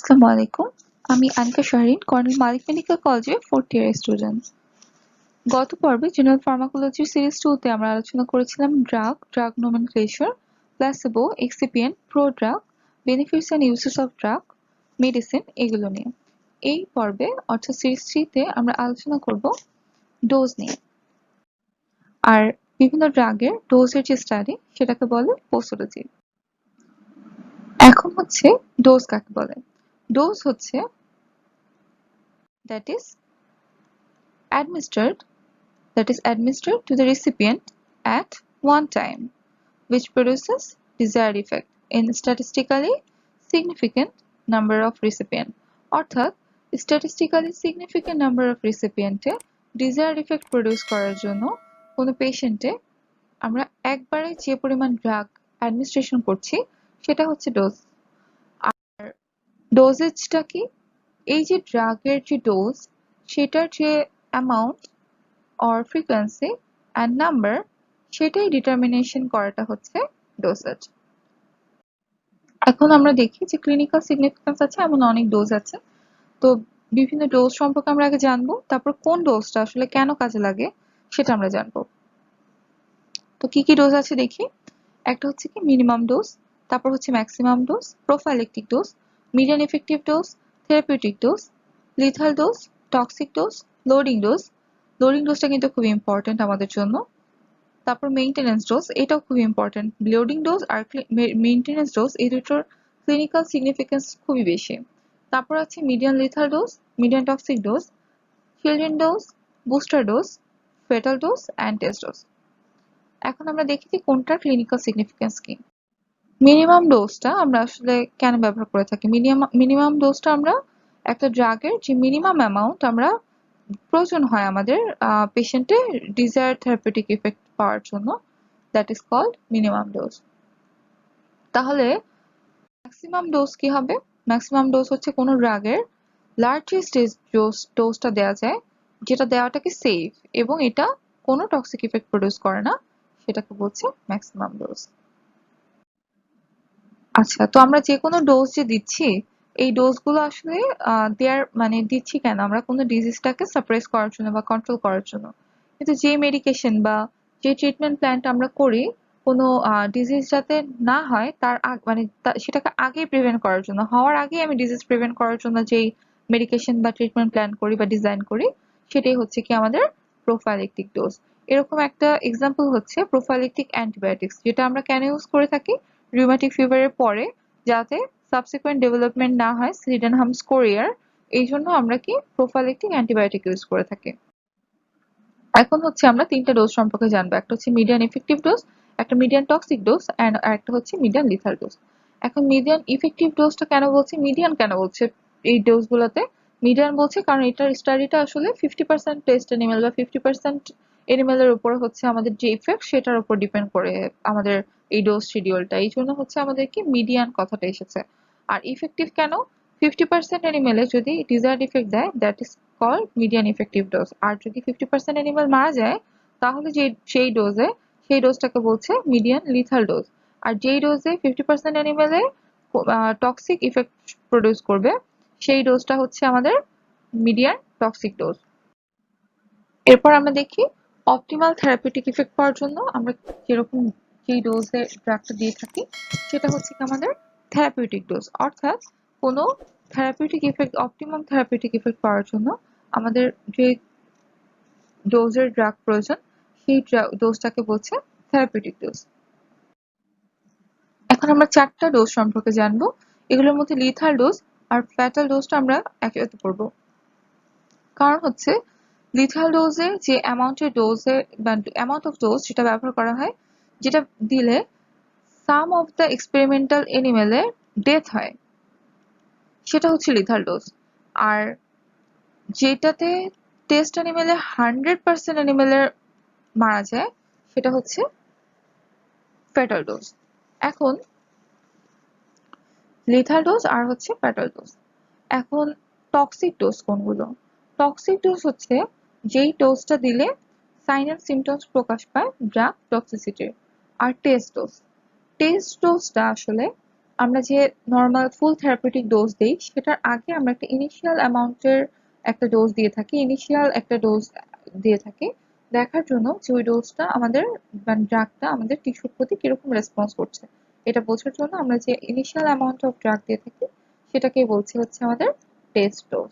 আসসালামু আলাইকুম। আমি আনিকা শাহরিন, কর্নেল মালিক মেডিকেল কলেজের 4th ইয়ার স্টুডেন্ট। গত পর্বে জেনারেল ফার্মাকোলজির সিরিজ 2 তে আমরা আলোচনা করেছিলাম drug nomenclature, placebo, excipient, prodrug, benefits and uses of drug, medicine এগুলো নিয়ে। এই পর্বে অর্থাৎ সিরিজ 3 তে আমরা আলোচনা করব ডোজ নিয়ে। আর বিভিন্ন ড্রাগের ডোজের যে স্টাডি সেটাকে বলে পোস্টোলজি। এখন হচ্ছে ডোজ কাকে বলে? ডোজ হচ্ছে that is administered to the recipient at one time, which produces desired effect in statistically significant number of recipient অর্থাৎ statistically significant number of recipient A desired effect produce করার জন্য কোনো পেশেন্টে আমরা একবারে যে পরিমাণ ড্রাগ অ্যাডমিনিস্ট্রেশন করছি সেটা হচ্ছে ডোজ। আর ডোজেজটা কি? এই যে ড্রাগের যে ডোজ সেটার যে amount or frequency and number সেটাই ডিটারমিনেশন করাটা হচ্ছে ডোসেজ। এখন আমরা দেখি যে ক্লিনিক্যাল সিগনিফিকেন্স আছে এমন অনেক ডোজ আছে। তো বিভিন্ন ডোজ সম্পর্কে আমরা আগে জানবো, তারপর কোন ডোজটা আসলে কেন কাজে লাগে সেটা আমরা জানবো। তো কি কি ডোজ আছে দেখি। একটা হচ্ছে কি মিনিমাম ডোজ, তারপর হচ্ছে maximum dose, prophylactic dose, median effective dose, therapeutic dose, lethal dose, toxic dose, loading dose. Loading ডোজটা কিন্তু খুব ইম্পর্টেন্ট আমাদের জন্য। তারপর মেইনটেনেন্স ডোজ, এটাও খুব ইম্পর্টেন্ট। লোডিং ডোজ আর মেইনটেনেন্স ডোজ এই দুটোর ক্লিনিক্যাল সিগনিফিকেন্স খুবই বেশি। তারপর আছে median lethal dose, median toxic dose, children dose, booster dose, fetal dose and test dose. এখন আমরা দেখি যে কোনটার ক্লিনিক্যাল সিগনিফিকেন্স কি। মিনিমাম ডোজটা আমরা আসলে কেন ব্যবহার করে থাকি? মিনিমাম ডোজটা আমরা একটা ড্রাগের যে মিনিমাম অ্যামাউন্ট আমরা প্রয়োজন হয় আমাদের পেশেন্টের ডিজায়ার্ড থেরাপিউটিক ইফেক্ট পাওয়ার জন্য, that is called minimum dose. তাহলে ম্যাক্সিমাম ডোজ কি হবে? ম্যাক্সিমাম ডোজ হচ্ছে কোনো ড্রাগের লার্জেস্ট ডোজটা দেওয়া যায়, যেটা দেওয়াটাকে সেফ এবং এটা কোনো টক্সিক ইফেক্ট প্রডিউস করে না, সেটাকে বলছে ম্যাক্সিমাম ডোজ। আচ্ছা, তো আমরা যে কোনো ডোজ যে দিচ্ছি এই ডোজগুলো আসলে দেয়ার মানে দিচ্ছি কেন? আমরা কোনো ডিজিজটাকে সাপ্রেস করার জন্য বা কন্ট্রোল করার জন্য। কিন্তু যে মেডিকেশন বা যে ট্রিটমেন্ট প্ল্যানটা আমরা করি কোনো ডিজিজ যাতে না হয় তার মানে সেটাকে আগেই প্রিভেন্ট করার জন্য, হওয়ার আগেই আমি ডিজিজ প্রিভেন্ট করার জন্য যেই মেডিকেশন বা ট্রিটমেন্ট প্ল্যান করি বা ডিজাইন করি সেটাই হচ্ছে কি আমাদের প্রোফাইলেক্টিক ডোজ। এরকম একটা এক্সাম্পল হচ্ছে প্রোফাইলেক্টিক অ্যান্টিবায়োটিক্স, যেটা আমরা কেন ইউজ করে থাকি? রিউমেটিক ফিভারের পরে যাতে সাবসিকুয়েন্ট ডেভেলপমেন্ট না হয় সিডেনহামস কোরিয়ার, এই জন্য আমরা কি প্রোফাইলেক্টিক অ্যান্টিবায়োটিক ইউজ করে থাকি। এখন হচ্ছে আমরা তিনটা ডোজ সম্পর্কে জানবো। একটা হচ্ছে মিডিয়ান ইফেক্টিভ ডোজ, একটা মিডিয়ান টক্সিক ডোজ অ্যান্ড একটা হচ্ছে মিডিয়ান লিথাল ডোজ। এখন মিডিয়ান ইফেক্টিভ ডোজটা কেন বলছি, মিডিয়ান কেন বলছে এই ডোজগুলোতে? মিডিয়ান বলছে কারণ এটার স্টাডিটা আসলে 50% টেস্ট অ্যানিমেল বা 50% এনিমেলের উপর হচ্ছে আমাদের যে ইফেক্ট সেটার উপর ডিপেন্ড করে আমাদের এই ডোজ শিডিউলটা, এই জন্য হচ্ছে আমাদের কি মিডিয়ান কথাটা এসেছে। আর ইফেক্টিভ কেন? 50% অ্যানিমেলে যদি ডিজায়ার্ড ইফেক্ট দেয় that is called median effective dose. আর যদি 50% অ্যানিমেল মারা যায় তাহলে সেই ডোজটাকে বলছে মিডিয়ান লিথাল ডোজ। আর যেই ডোজে 50% অ্যানিমেলে টক্সিক ইফেক্ট প্রডিউস করবে সেই ডোজটা হচ্ছে আমাদের মিডিয়ান টক্সিক ডোজ। এরপর আমরা দেখি অপটিমাল থেরাপিউটিক ইফেক্ট পাওয়ার জন্য আমরা যেরকম যেই ডোজে ড্রাগটা দিয়ে থাকি সেটা হচ্ছে কি আমাদের থেরাপিউটিক ডোজ। অর্থাৎ কোনো therapeutic effect, optimum therapeutic effect পাওয়ার জন্য আমাদের যে ডোজের ড্রাগ প্রয়োজন সেই ডোজটাকে বলছে থেরাপিউটিক ডোজ। এখন আমরা চারটা ডোজ সম্পর্কে জানবো। এগুলোর মধ্যে লিথাল ডোজ আর ফ্যাটাল ডোজটা আমরা একসাথে করবো। কারণ হচ্ছে লিথাল ডোজে যে অ্যামাউন্ট অফ ডোজ যেটা ব্যবহার করা হয়, যেটা দিলে সাম অফ দ্য এক্সপেরিমেন্টাল এনিমেলে ডেথ হয়, সেটা হচ্ছে লিথাল ডোজ। আর যেটাতে টেস্ট অ্যানিমেলে 100% অ্যানিমেলের মারা যায় সেটা হচ্ছে ফ্যাটাল ডোজ। এখন লিথাল ডোজ আর হচ্ছে ফ্যাটাল ডোজ। এখন টক্সিক ডোজ কোনগুলো? টক্সিক ডোজ হচ্ছে যেই ডোজটা দিলে সাইন অ্যান্ড সিমটমস প্রকাশ পায় ড্রাগ টক্সিসিটির। আর টেস্ট ডোজটা আসলে আমরা যে নর্মাল ফুল থেরাপিউটিক ডোজ দেই সেটার আগে আমরা একটা ইনিশিয়াল অ্যামাউন্টের একটা ডোজ দিয়ে থাকি, ইনিশিয়াল একটা ডোজ দিয়ে থাকি দেখার জন্য যে ওই ডোজটা আমাদের মানে ড্রাগটা আমাদের টিস্যুর প্রতি কিরকম রেসপন্স করছে এটা বোঝার জন্য আমরা যে ইনিশিয়াল অ্যামাউন্ট অফ ড্রাগ দিয়ে থাকি সেটাকেই বলছি হচ্ছে আমাদের টেস্ট ডোজ।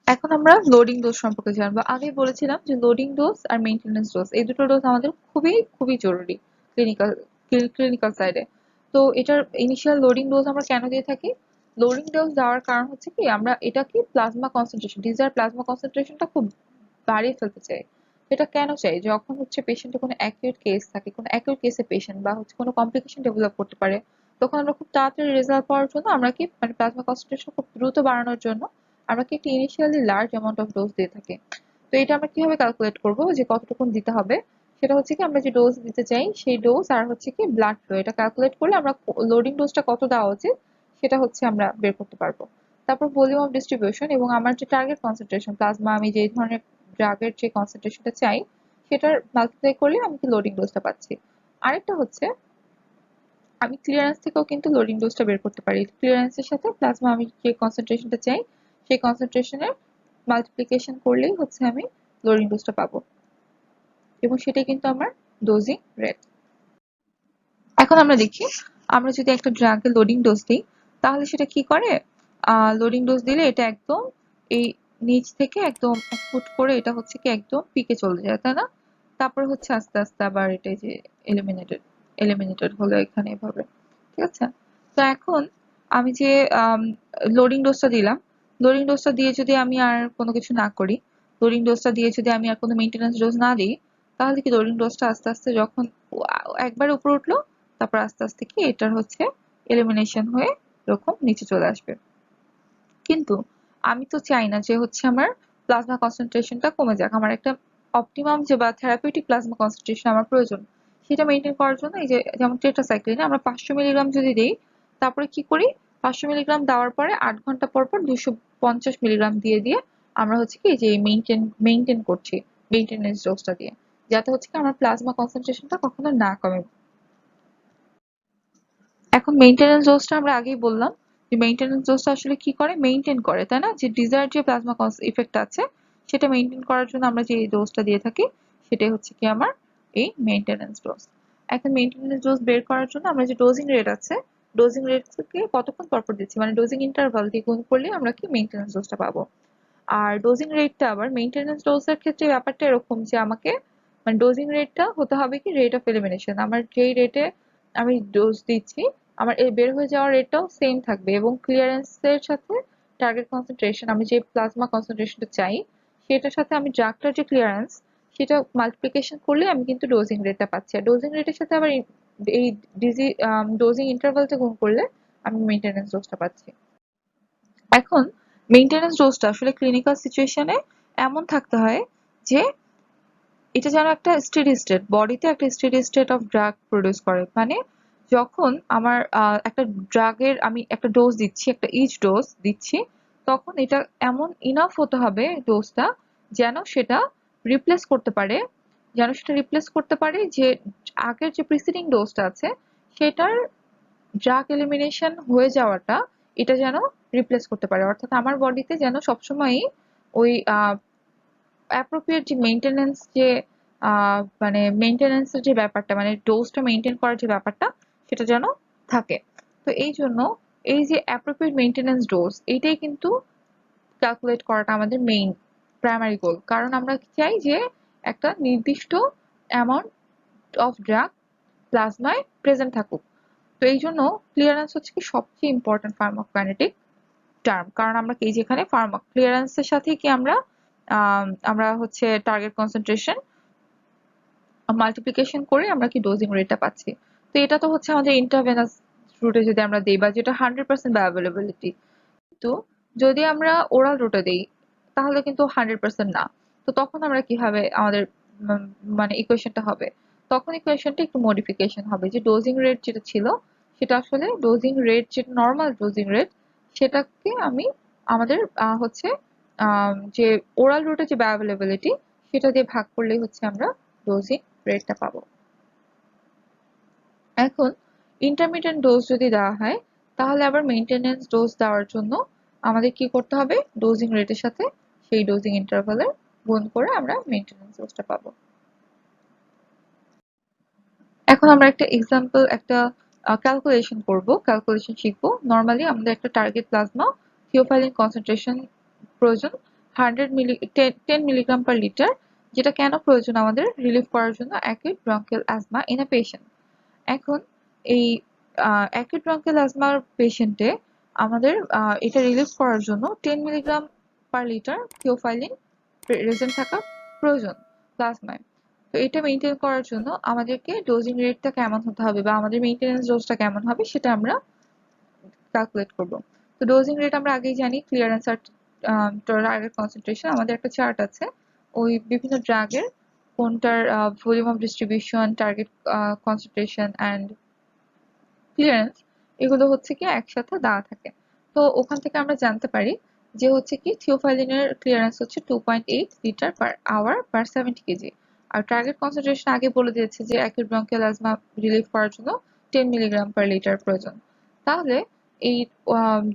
এখন আমরা লোডিং ডোজ সম্পর্কে জানবো। আগেই বলেছিলাম যে লোডিং ডোজ আর মেইনটেনেন্স ডোজ এই দুটো ডোজ আমাদের খুবই খুবই জরুরি ক্লিনিক্যাল ক্লিনিক্যাল সাইডে। তো এটার ইনিশিয়াল লোডিং ডোজ আমরা কেন দিয়ে থাকি? লোডিং ডোজ দেওয়ার কারণ হচ্ছে কি আমরা এটা কি প্লাজমা কনসেন্ট্রেশন ডিজায়ার প্লাজমা কনসেন্ট্রেশনটা খুব বাড়িয়ে ফেলতে চাই। এটা কেন চাই? যখন হচ্ছে পেশেন্টের কোনো অ্যাকিউট কেস থাকে, কোনো অ্যাকিউট কেসে পেশেন্ট বা হচ্ছে কোনো কমপ্লিকেশন ডেভেলপ করতে পারে, তখন আমরা খুব তাড়াতাড়ি রেজাল্ট পাওয়ার জন্য আমরা কি মানে প্লাজমা কনসেন্ট্রেশন খুব দ্রুত বাড়ানোর জন্য আমরা কি একটা initially large amount of dose দিয়ে থাকি। তো এটা আমরা কিভাবে ক্যালকুলেট করব যে কতটুকুন দিতে হবে? সেটা হচ্ছে কি আমরা যে ডোজ দিতে চাই সেই ডোজ আর হচ্ছে কি ব্লাড ফ্লো এটা ক্যালকুলেট করলে আমরা লোডিং ডোজটা কত দেওয়া উচিত সেটা হচ্ছে আমরা বের করতে পারবো। তারপর ভলিউম অফ ডিস্ট্রিবিউশন এবং আমার যে টার্গেট কনসেন্ট্রেশন প্লাজমা আমি যে ধরনের ড্রাগের যে কনসেন্ট্রেশনটা চাই সেটার মাল্টিপ্লাই করলে আমি কি লোডিং ডোজটা পাচ্ছি। আরেকটা হচ্ছে আমি ক্লিয়ারেন্স থেকেও কিন্তু লোডিং ডোজটা বের করতে পারি। ক্লিয়ারেন্সের সাথে প্লাজমা আমি যে কনসেন্ট্রেশনটা চাই সেই কনসেন্ট্রেশনের মাল্টিপ্লিকেশন করলেই হচ্ছে আমি লোডিং ডোজটা পাবো এবং সেটাই কিন্তু আমার ডোজিং রেট। এখন আমরা দেখি আমরা যদি একটা ড্রাগে লোডিং ডোজ দিই তাহলে সেটা কি করে। লোডিং ডোজ দিলে এটা একদম এই নিচ থেকে একদম ফুট করে এটা হচ্ছে কি একদম পিকে চলে যায়, তাই না? তারপরে হচ্ছে আস্তে আস্তে আবার এটা যে এলিমিনেটেড এলিমিনেটেড হলো এখানে এভাবে, ঠিক আছে? তো এখন আমি যে লোডিং ডোজটা দিলাম, লোডিং ডোজটা দিয়ে যদি আমি আর কোনো কিছু না করি, লোডিং ডোজটা দিয়ে যদি আমি আর কোনো মেইনটেনেন্স ডোজ না দিই তাহলে কি লোডিং ডোজটা আস্তে আস্তে যখন একবার উপরে উঠলো তারপর আস্তে আস্তে কি এটার হচ্ছে এলিমিনেশন হয়ে এরকম নিচে চলে আসবে। কিন্তু আমি তো চাই না যে হচ্ছে আমার প্লাজমা কনসেন্ট্রেশনটা কমে যাক। আমার একটা অপটিমাম যে বা থেরাপিউটিক প্লাজমা কনসেন্ট্রেশন আমার প্রয়োজন, সেটা মেনটেন করার জন্য এই যে যেমন টেট্রাসাইক্লিনে আমরা 500 মিলিগ্রাম যদি দিই তারপরে কি করি 500 মিলিগ্রাম দেওয়ার পরে 8 ঘন্টা পর পর 250 মিলিগ্রাম দিয়ে দিয়ে আমরা হচ্ছে কি যে মেনটেন করছি মেনটেনেন্স ডোজটা দিয়ে, যাতে হচ্ছে কি আমার প্লাজমা কনসেন্ট্রেশনটা কখনো না কমে। এখন মেইনটেনেন্স ডোজটা আমরা আগেই বললাম যে মেইনটেনেন্স ডোজটা আসলে কি করে মেইনটেইন করে, তাই না? যে ডিজায়ার যে প্লাজমা ইফেক্ট আছে সেটা মেইনটেইন করার জন্য আমরা যে ডোজটা দিয়ে থাকি সেটাই হচ্ছে কি আমার এই মেইনটেনেন্স ডোজ। এখন মেইনটেনেন্স ডোজ বের করার জন্য আমরা যে ডোজিং রেট আছে ডোজিং রেট থেকে কতক্ষণ পরপর দিচ্ছি মানে ডোজিং ইন্টারভাল দিয়ে গুণ করলে আমরা কি মেইনটেনেন্স ডোজটা পাবো। আর ডোজিং রেটটা আবার মেইনটেনেন্স ডোজের ক্ষেত্রে ব্যাপারটা এরকম যে আমাকে মানে ডোজিং রেটটা হতে হবে কি রেট অফ এলিমিনেশন, আমার যেই রেটে আমি ডোজ দিচ্ছি আমার এই বের হয়ে যাওয়ার রেটটাও সেম থাকবে এবং ক্লিয়ারেন্সের সাথে টার্গেট কনসেন্ট্রেশন আমি যে প্লাজমা কনসেন্ট্রেশনটা চাই সেটার সাথে আমি ড্রাগটার যে ক্লিয়ারেন্স সেটা মাল্টিপ্লিকেশন করলে আমি কিন্তু ডোজিং রেটটা পাচ্ছি। আর ডোজিং রেটের সাথে আবার এই ডিজি ডোজিং ইন্টারভালটা গুণ করলে আমি মেইনটেনেন্স ডোজটা পাচ্ছি। এখন মেইনটেনেন্স ডোজটা আসলে ক্লিনিক্যাল সিচুয়েশনে এমন থাকতে হয় যে এটা যেন একটা স্টেডি স্টেট বডিতে একটা steady state of drug produce করে। মানে যখন আমার একটা ড্রাগের আমি একটা ডোজ দিচ্ছি একটা ইচ ডোজ দিচ্ছি তখন এটা এমন ইনাফ হতে হবে ডোজটা যেন সেটা রিপ্লেস করতে পারে, যেন সেটা রিপ্লেস করতে পারে যে আগের যে প্রিসিডিং ডোজটা আছে সেটার ড্রাগ এলিমিনেশন হয়ে যাওয়াটা এটা যেন রিপ্লেস করতে পারে। অর্থাৎ আমার বডিতে যেন সবসময়ই ওই অ্যাপ্রোপ্রিয়েট যে মেইনটেনেন্স যে মানে মেইনটেনেন্সের যে ব্যাপারটা মানে ডোজটা মেইনটেইন করার যে ব্যাপারটা সেটা যেন থাকে। তো এই জন্য এই যে অ্যাপ্রোপ্রিয়েট মেইনটেনেন্স ডোজ এইটাই কিন্তু ক্যালকুলেট করাটা আমাদের মেইন প্রাইমারি গোল। কারণ আমরা চাই যে একটা নির্দিষ্ট অ্যামাউন্ট অফ ড্রাগ প্লাজমায় প্রেজেন্ট থাকুক। তো এই জন্য ক্লিয়ারেন্স হচ্ছে কি সবচেয়ে ইম্পর্টেন্ট ফার্মাকোকাইনেটিক টার্ম। কারণ আমরা কি যেখানে ক্লিয়ারেন্সের সাথে কি আমরা হচ্ছে টার্গেট কনসেন্ট্রেশন মাল্টিপ্লিকেশন করে আমরা কি ডোজিং রেটটা পাচ্ছি। তো এটা তো হচ্ছে আমাদের ইন্টারভেনাস রুটে যদি আমরা দিই বা যেটা 100% বায়োঅ্যাভেলেবিলিটি। কিন্তু যদি আমরা ওরাল রুটে দিই তাহলে কিন্তু 100% না। তো তখন আমরা কিভাবে আমাদের মানে ইকুয়েশনটা হবে, তখন ইকুয়েশনটা একটু মডিফিকেশন হবে যে ডোজিং রেট যেটা ছিল সেটা আসলে ডোজিং রেট যেটা নর্মাল ডোজিং রেট সেটাকে আমি আমাদের হচ্ছে যে ওরাল রুটে যে বায়োঅ্যাভেলেবিলিটি সেটা দিয়ে ভাগ করলেই হচ্ছে আমরা ডোজিং রেটটা পাবো। এখন ইন্টারমিটেন্ট ডোজ যদি দেওয়া হয় তাহলে আবার মেইনটেনেন্স ডোজ দেওয়ার জন্য আমাদের কি করতে হবে, ডোজিং রেটের সাথে সেই ডোজিং ইন্টারভালের গুণ করে আমরা মেইনটেনেন্স ডোজটা পাবো। এখন আমরা একটা এক্সাম্পল, একটা ক্যালকুলেশন করব, ক্যালকুলেশন শিখবো। নর্মালি আমাদের একটা টার্গেট প্লাজমা থিওফাইলিন কনসেন্ট্রেশন প্রয়োজন 10 মিলিগ্রাম পার লিটার, যেটা কেন প্রয়োজন আমাদের, রিলিফ করার জন্য acute bronchial asthma in a patient. এখন এই অ্যাকিউট ব্রঙ্কিয়াল অ্যাজমার পেশেন্টে আমাদের এটা রিলিফ করার জন্য 10 milligram per litre theophylline present থাকা প্রয়োজন প্লাজমায়। তো এটা মেনটেন করার জন্য আমাদেরকে ডোজিং রেটটা কেমন হতে হবে বা আমাদের মেইনটেনেন্স ডোজটা কেমন হবে সেটা আমরা ক্যালকুলেট করব। তো ডোজিং রেট আমরা আগেই জানি, ক্লিয়ারেন্স আর টার্গেট কনসেন্ট্রেশন, আমাদের একটা চার্ট আছে ওই বিভিন্ন ড্রাগের কোনটার volume of distribution, target concentration and clearance, এগুলো হচ্ছে কি একসাথে দেওয়া থাকে। তো ওখান থেকে আমরা জানতে পারি যে হচ্ছে কি থিওফাইলিনের ক্লিয়ারেন্স হচ্ছে 2.8 litre per hour per 70 kg. আর টার্গেট কনসেন্ট্রেশন আগে বলে দিয়েছে যে অ্যাকিউট ব্রঙ্কিয়াল অ্যাজমা রিলিফ করার জন্য 10 মিলিগ্রাম পার লিটার প্রয়োজন। তাহলে এই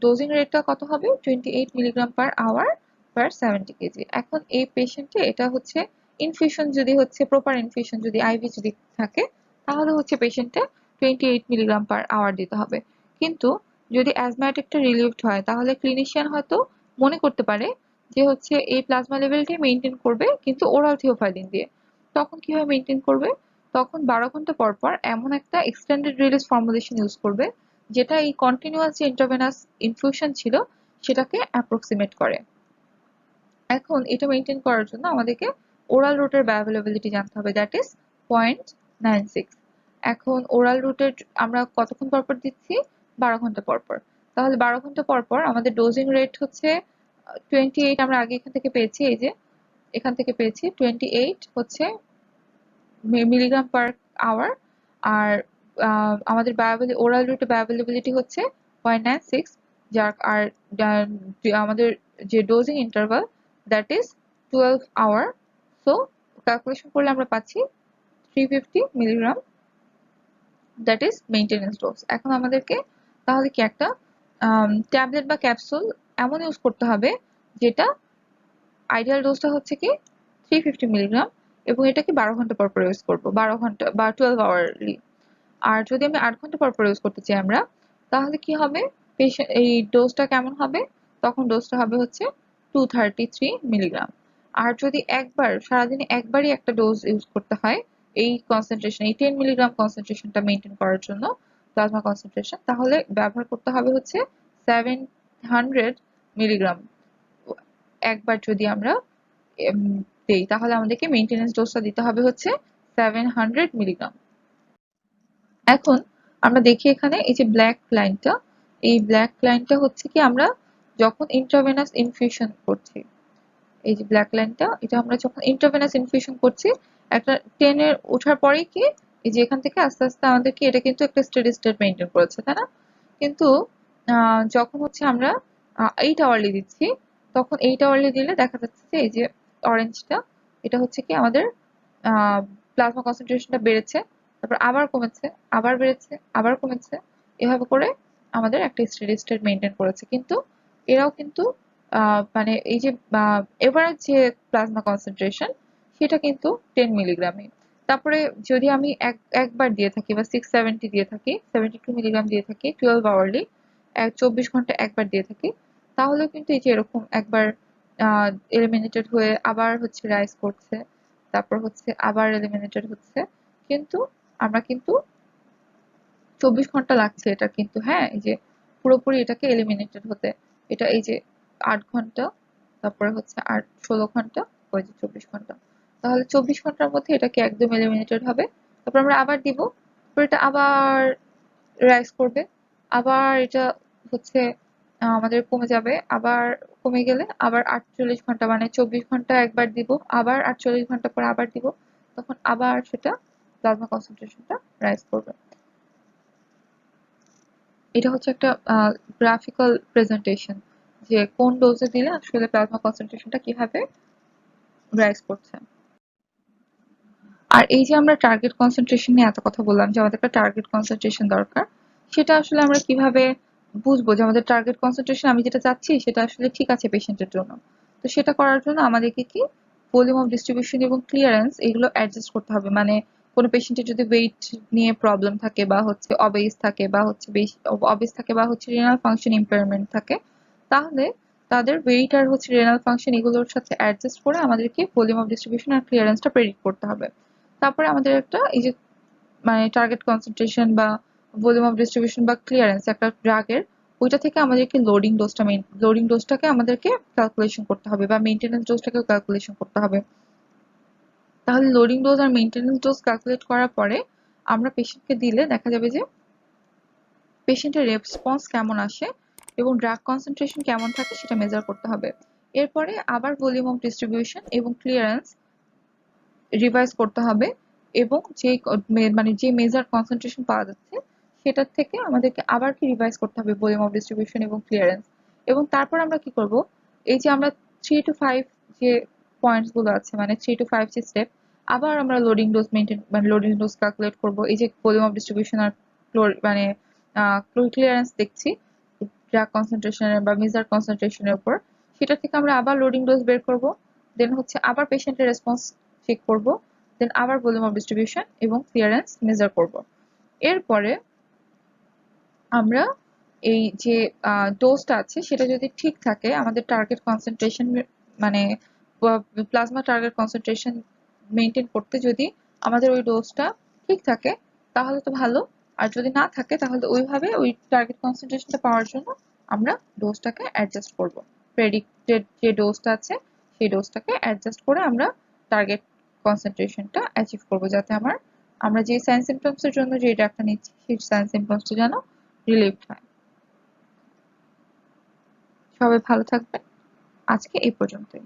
ডোজিং রেটটা কত হবে, 28 milligram per hour per 70 kg. এখন এই পেশেন্টে এটা হচ্ছে ইনফিউশন যদি হচ্ছে, প্রপার ইনফিউশন যদি আইভি যদি থাকে তাহলে হচ্ছে পেশেন্টে 28 মিলিগ্রাম পার আওয়ার দিতে হবে। কিন্তু যদি অ্যাজমাটিকটা রিলিভড হয় তাহলে ক্লিনিশিয়ান হয়তো মনে করতে পারে যে হচ্ছে এই প্লাজমা লেভেলটি মেনটেন করবে কিন্তু ওরাল থিওফাইলিন দিয়ে। তখন কিভাবে মেনটেন করবে, তখন 12 ঘন্টা পর পর এমন একটা এক্সটেন্ডেড রিলিজ ফর্মুলেশন ইউজ করবে যেটা এই কন্টিনিউয়াস যে ইন্টারভেনাস ইনফিউশন ছিল সেটাকে অ্যাপ্রক্সিমেট করে। এখন এটা মেনটেন করার জন্য আমাদেরকে ওরাল রুটের বায়োঅ্যাভেলেবিলিটি জানতে হবে, দ্যাট ইজ 0.96। এখন ওরাল রুটের আমরা কতক্ষণ পর পর দিচ্ছি, 12 ঘন্টা পর পর। তাহলে 12 ঘন্টা পর পর আমাদের ডোজিং রেট হচ্ছে 28, আমরা আগে এখান থেকে পেয়েছি, এই যে এখান থেকে পেয়েছি 28 হচ্ছে মিলিগ্রাম পার আওয়ার। আর আমাদের ওরাল রুটের বায়োঅ্যাভেলেবিলিটি হচ্ছে 0.96, যার আর আমাদের যে dosing interval that is 12 hour. So calculation করলে আমরা পাচ্ছি 350 milligram, that is maintenance dose. এখন আমাদেরকে তাহলে কি একটা ট্যাবলেট বা ক্যাপসুল এমন ইউজ করতে হবে যেটা আইডিয়াল ডোজটা হচ্ছে কি 350 মিলিগ্রাম, এবং এটাকে 12 ঘন্টা পর পর ইউজ করবো, 12 ঘন্টা বা 12 আওয়ারলি। আর যদি আমি 8 ঘন্টা পর পর ইউজ করতে চাই আমরা, তাহলে কি হবে, এই ডোজটা কেমন হবে, তখন ডোজটা হবে হচ্ছে 233 মিলিগ্রাম। আর যদি একবার সারাদিনে একবারই একটা ডোজ ইউজ করতে হয় এই কনসেন্ট্রেশন, এই 10 মিলিগ্রাম কনসেন্ট্রেশনটা মেনটেন করার জন্য প্লাজমা কনসেন্ট্রেশন, তাহলে ব্যবহার করতে হবে হচ্ছে 700 মিলিগ্রাম। একবার যদি আমরা দেই তাহলে আমাদেরকে মেইনটেনেন্স ডোজটা দিতে হবে হচ্ছে 700 মিলিগ্রাম। এখন আমরা দেখি এখানে এই যে ব্ল্যাক লাইনটা, এই ব্ল্যাক লাইনটা হচ্ছে কি আমরা যখন ইন্ট্রাভেনাস ইনফিউশন করছি, এই যে ব্ল্যাক লাইনটা, এটা আমরা যখন ইন্ট্রাভেনাস ইনফিউশন করছি একটা 10 এর ওঠার পরেই কি এই যে এখান থেকে আস্তে আস্তে আমাদের কি এটা কিন্তু একটা স্টেডি স্টেট মেনটেন করেছে, তাই না? কিন্তু যখন হচ্ছে আমরা 8 আওয়ারলি দিচ্ছি, তখন 8 আওয়ারলি দিলে দেখা যাচ্ছে যে এই যে অরেঞ্জটা, এটা হচ্ছে কি আমাদের প্লাজমা কনসেন্ট্রেশনটা বেড়েছে, তারপর আবার কমেছে, আবার বেড়েছে, আবার কমেছে, এভাবে করে আমাদের একটা স্টেডি স্টেট মেনটেন করেছে। কিন্তু এরাও কিন্তু মানে এই যে এভারেজ যে প্লাজমা কনসেন্ট্রেশন সেটা কিন্তু 10 মিলিগ্রামে। তারপরে যদি আমি একবার দিয়ে থাকি বা 670 দিয়ে থাকি, 72 মিলিগ্রাম দিয়ে থাকি 12 আওয়ারলি, 24 ঘন্টা একবার দিয়ে থাকি, তাহলে কিন্তু এই যে এরকম একবার এলিমিনেটেড হয়ে আবার হচ্ছে রাইজ করছে, তারপর হচ্ছে আবার এলিমিনেটেড হচ্ছে। কিন্তু আমরা কিন্তু 24 ঘন্টা লাগছে এটা কিন্তু, হ্যাঁ, এই যে পুরোপুরি এটাকে এলিমিনেটেড হতে। এটা এই যে 8 ঘন্টা, তারপরে হচ্ছে 16 ঘন্টা, ওই যে 24 ঘন্টা। তাহলে 24 ঘন্টার মধ্যে এটাকে একদম এলিমিনেটেড হবে। তারপর আমরা আবার দিব, তারপর এটা আবার রাইজ করবে, আবার এটা হচ্ছে আমাদের কমে যাবে, আবার কমে গেলে আবার 48 ঘন্টা, মানে 24 ঘন্টা একবার দিব, আবার 48 ঘন্টা পর আবার দিব, তখন আবার সেটা প্লাজমা কনসেন্ট্রেশনটা রাইজ করবে। এটা হচ্ছে একটা গ্রাফিক্যাল প্রেজেন্টেশন যে কোন ডোজে দিলে আসলে প্লাজমা কনসেন্ট্রেশনটা কিভাবে রাইজ করছে। আর এই যে আমরা টার্গেট কনসেন্ট্রেশন নিয়ে এত কথা বললাম যে আমাদের একটা টার্গেট কনসেন্ট্রেশন দরকার, সেটা আসলে আমরা কিভাবে বুঝবো যে আমাদের টার্গেট কনসেন্ট্রেশন আমি যেটা চাচ্ছি সেটা আসলে ঠিক আছে পেশেন্টের জন্য? তো সেটা করার জন্য আমাদেরকে কি ভলিউম অফ ডিস্ট্রিবিউশন এবং ক্লিয়ারেন্স এগুলো অ্যাডজাস্ট করতে হবে। মানে কোনো পেশেন্টের যদি ওয়েট নিয়ে প্রবলেম থাকে বা হচ্ছে অবেজ থাকে বা হচ্ছে বেশি অবেজ থাকে বা হচ্ছে রিনাল ফাংশন ইম্পেয়ারমেন্ট থাকে, তাহলে তাদের ওয়েট আর হচ্ছে রেনাল ফাংশন এগুলোর সাথে অ্যাডজাস্ট করে আমাদেরকে ভলিউম অফ ডিস্ট্রিবিউশন আর ক্লিয়ারেন্সটা প্রেডিক্ট করতে হবে। তারপরে আমাদের একটা এই যে মানে টার্গেট কনসেন্ট্রেশন বা ভলিউম অফ ডিস্ট্রিবিউশন বা ক্লিয়ারেন্স একটা ড্রাগের, ওইটা থেকে আমাদেরকে লোডিং ডোজটাকে আমাদেরকে ক্যালকুলেশন করতে হবে বা মেইনটেনেন্স ডোজটাকেও ক্যালকুলেশন করতে হবে। তাহলে লোডিং ডোজ আর মেইনটেনেন্স ডোজ ক্যালকুলেট করার পরে আমরা পেশেন্টকে দিলে দেখা যাবে যে পেশেন্টের রেসপন্স কেমন আসে এবং ড্রাগ কনসেন্ট্রেশন কেমন থাকে সেটা মেজার করতে হবে। এরপরে আবার ভলিউম অফ ডিস্ট্রিবিউশন এবং ক্লিয়ারেন্স রিভাইজ করতে হবে এবং মানে যে মেজার কনসেন্ট্রেশন পাওয়া যাচ্ছে সেটার থেকে আমাদেরকে আবার কি রিভাইজ করতে হবে ভলিউম অফ ডিস্ট্রিবিউশন এবং ক্লিয়ারেন্স। এবং তারপর আমরা কি করব, এই যে আমরা 3 to 5 যে পয়েন্টস গুলো আছে মানে 3 to 5 যে স্টেপ, আবার আমরা লোডিং ডোজ মেনটেন মানে লোডিং ডোজ ক্যালকুলেট করব এই যে ভলিউম অফ ডিস্ট্রিবিউশন আর মানে ক্লিয়ারেন্স দেখছি ড্রাগ কনসেন্ট্রেশনের বা মেজার কনসেন্ট্রেশনের উপর, সেটা থেকে আমরা আবার লোডিং ডোজ বের করব, দেন হচ্ছে আবার পেশেন্টের রেসপন্স চেক করব, দেন আবার ভলিউম অফ ডিস্ট্রিবিউশন এবং ক্লিয়ারেন্স মেজার করব। এরপরে আমরা এই যে ডোজটা আছে সেটা যদি ঠিক থাকে, আমাদের টার্গেট কনসেন্ট্রেশন মানে প্লাজমা টার্গেট কনসেন্ট্রেশন মেনটেন করতে যদি আমাদের ওই ডোজটা ঠিক থাকে তাহলে তো ভালো। আর যদি না থাকে তাহলে ওইভাবে ওই টার্গেট কনসেন্ট্রেশনটা পাওয়ার জন্য আমরা ডোজটাকে অ্যাডজাস্ট করব। প্রেডিক্টেড যে ডোজটা আছে সেই ডোজটাকে অ্যাডজাস্ট করে আমরা টার্গেট কনসেন্ট্রেশনটা অ্যাচিভ করব, যাতে আমরা যে সাইন সিমটমস এর জন্য যে ড্রাগটা নিচ্ছি সেই সাইন সিমটমসটা যেন রিলিভড হয়। সবাই ভালো থাকবেন। আজকে এই পর্যন্তই।